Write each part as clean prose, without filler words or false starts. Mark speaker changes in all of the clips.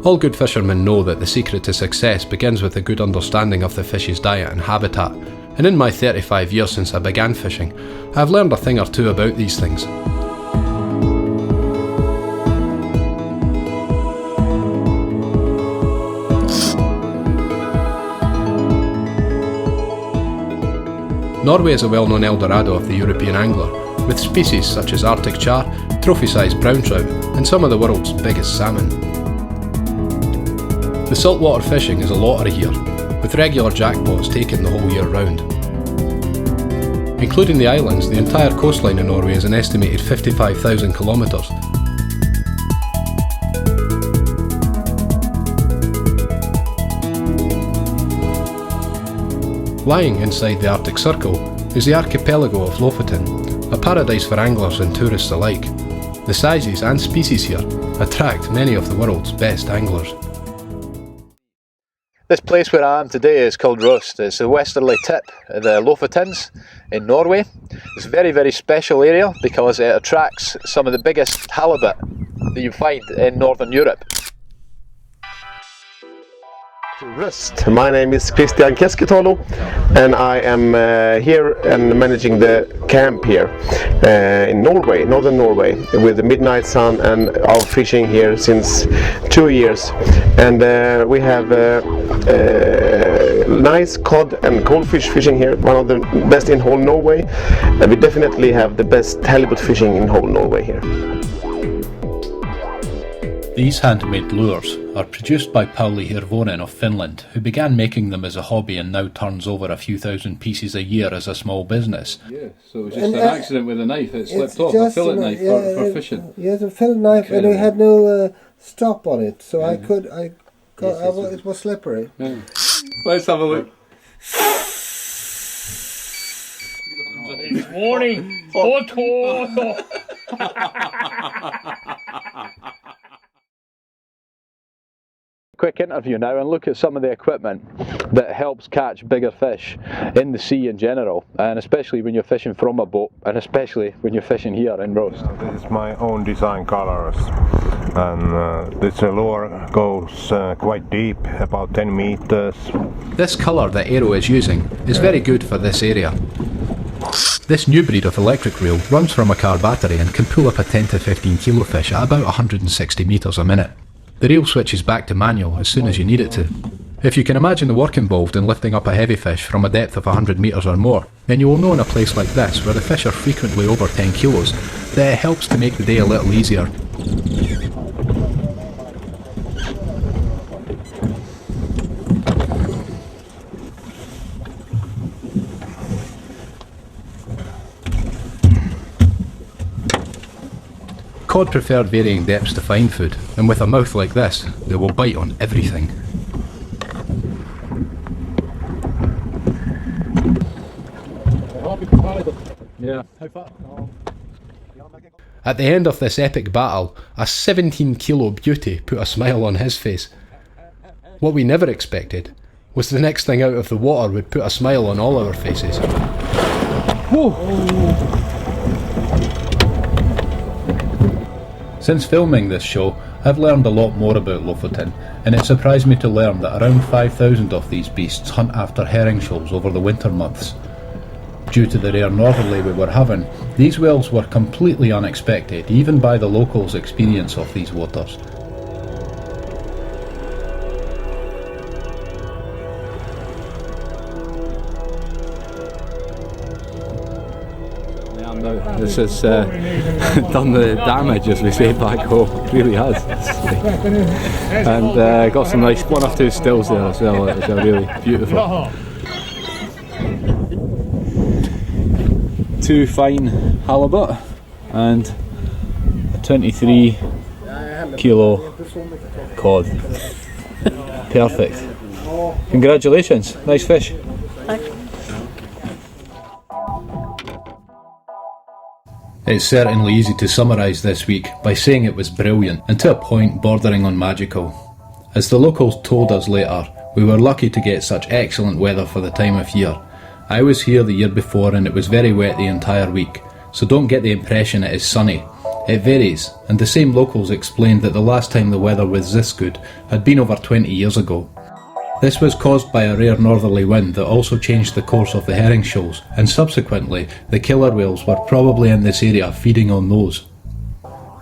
Speaker 1: All good fishermen know that the secret to success begins with a good understanding of the fish's diet and habitat, and in my 35 years since I began fishing, I've learned a thing or two about these things. Norway is a well-known Eldorado of the European angler, with species such as Arctic char, trophy-sized brown trout, and some of the world's biggest salmon. The saltwater fishing is a lottery here, with regular jackpots taken the whole year round. Including the islands, the entire coastline in Norway is an estimated 55,000 kilometres. Lying inside the Arctic Circle is the archipelago of Lofoten, a paradise for anglers and tourists alike. The sizes and species here attract many of the world's best anglers.
Speaker 2: This place where I am today is called Rost. It's the westerly tip of the Lofotens in Norway. It's a very special area because it attracts some of the biggest halibut that you find in Northern Europe.
Speaker 3: Rost. My name is Christian Kesketalo and I am here and managing the camp here in Norway, Northern Norway, with the midnight sun and out fishing here since 2 years. And we have nice cod and coalfish fishing here, one of the best in whole Norway. And we definitely have the best halibut fishing in whole Norway here.
Speaker 4: These handmade lures are produced by Pauli Hirvonen of Finland, who began making them as a hobby and now turns over a few thousand pieces a year as a small business.
Speaker 5: Yeah, so it was just an accident with a knife, it slipped off, a fillet knife for fishing.
Speaker 6: Yes, a fillet knife, and we had no stop on it, so it was slippery.
Speaker 5: Yeah. Let's have a look.
Speaker 7: Warning! Photo!
Speaker 2: Quick interview now and look at some of the equipment that helps catch bigger fish in the sea in general, and especially when you're fishing from a boat, and especially when you're fishing here in Rost.
Speaker 8: This is my own design colors, and this lure goes quite deep, about 10 meters.
Speaker 1: This colour that Vaeroy is using is very good for this area. This new breed of electric reel runs from a car battery and can pull up a 10 to 15 kilo fish at about 160 metres a minute. The reel switches back to manual as soon as you need it to. If you can imagine the work involved in lifting up a heavy fish from a depth of 100 metres or more, then you will know in a place like this, where the fish are frequently over 10 kilos, that it helps to make the day a little easier. Cod prefer varying depths to find food, and with a mouth like this, they will bite on everything. At the end of this epic battle, a 17 kilo beauty put a smile on his face. What we never expected was the next thing out of the water would put a smile on all our faces. Whoa.
Speaker 4: Since filming this show, I've learned a lot more about Lofoten, and it surprised me to learn that around 5,000 of these beasts hunt after herring shoals over the winter months. Due to the rare northerly we were having, these whales were completely unexpected, even by the locals' experience of these waters.
Speaker 5: This has done the damage, as we say back home. It really has. And got some nice 1 or 2 stills there as well. It's really beautiful. 2 fine halibut and a 23 kilo cod. Perfect. Congratulations, nice fish.
Speaker 4: It's certainly easy to summarise this week by saying it was brilliant, and to a point bordering on magical. As the locals told us later, we were lucky to get such excellent weather for the time of year. I was here the year before and it was very wet the entire week. so don't get the impression it is sunny. It varies, and the same locals explained that the last time the weather was this good had been over 20 years ago. This was caused by a rare northerly wind that also changed the course of the herring shoals, and subsequently the killer whales were probably in this area feeding on those.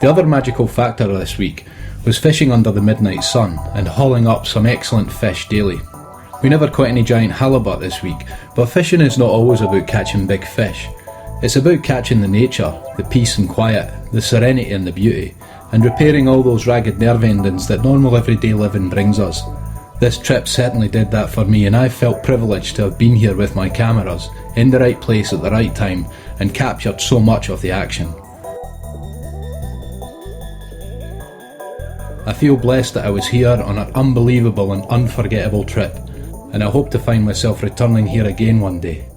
Speaker 4: The other magical factor this week was fishing under the midnight sun and hauling up some excellent fish daily. We never caught any giant halibut this week, but fishing is not always about catching big fish. It's about catching the nature, the peace and quiet, the serenity and the beauty, and repairing all those ragged nerve endings that normal everyday living brings us. This trip certainly did that for me, and I felt privileged to have been here with my cameras, in the right place at the right time, and captured so much of the action. I feel blessed that I was here on an unbelievable and unforgettable trip, and I hope to find myself returning here again one day.